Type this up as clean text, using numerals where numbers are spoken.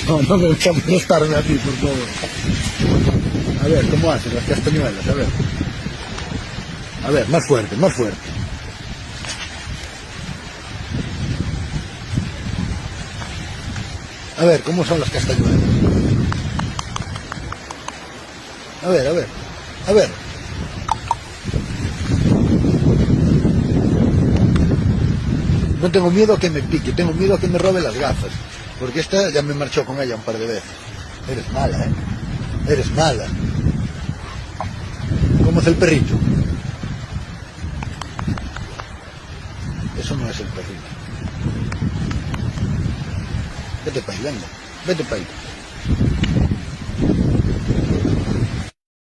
No, no me gusta molestarme a ti, por favor. A ver, ¿cómo hacen las castañuelas? A ver. A ver, más fuerte, más fuerte. A ver, ¿cómo son las castañuelas? A ver, a ver. A ver. No tengo miedo a que me pique, tengo miedo a que me robe las gafas. Porque esta ya me marchó con ella un par de veces. Eres mala, ¿eh? Eres mala. ¿Cómo es el perrito? Eso no es el perrito. Vete para ahí, venga. Vete para ahí.